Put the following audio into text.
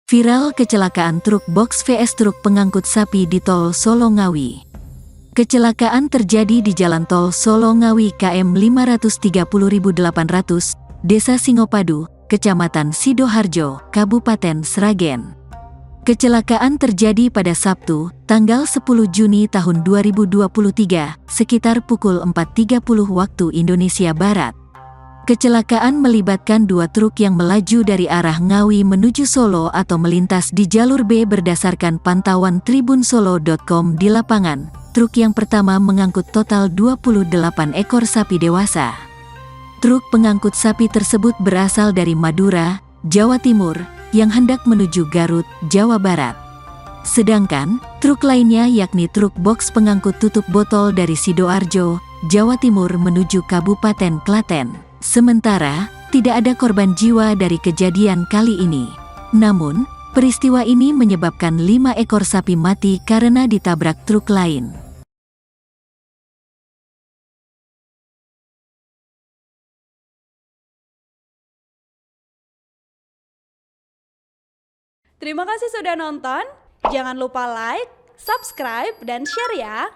Viral kecelakaan truk box vs truk pengangkut sapi di Tol Solo Ngawi. Kecelakaan terjadi di Jalan Tol Solo Ngawi KM 530.800, Desa Singopadu, Kecamatan Sidoharjo, Kabupaten Sragen. Kecelakaan terjadi pada Sabtu, tanggal 10 Juni tahun 2023, sekitar pukul 4.30 waktu Indonesia Barat. Kecelakaan melibatkan dua truk yang melaju dari arah Ngawi menuju Solo atau melintas di jalur B berdasarkan pantauan tribunsolo.com di lapangan. Truk yang pertama mengangkut total 28 ekor sapi dewasa. Truk pengangkut sapi tersebut berasal dari Madura, Jawa Timur, yang hendak menuju Garut, Jawa Barat. Sedangkan, truk lainnya yakni truk box pengangkut tutup botol dari Sidoarjo, Jawa Timur menuju Kabupaten Klaten. Sementara, tidak ada korban jiwa dari kejadian kali ini. Namun, peristiwa ini menyebabkan 5 ekor sapi mati karena ditabrak truk lain. Terima kasih sudah nonton. Jangan lupa like, subscribe, dan share ya.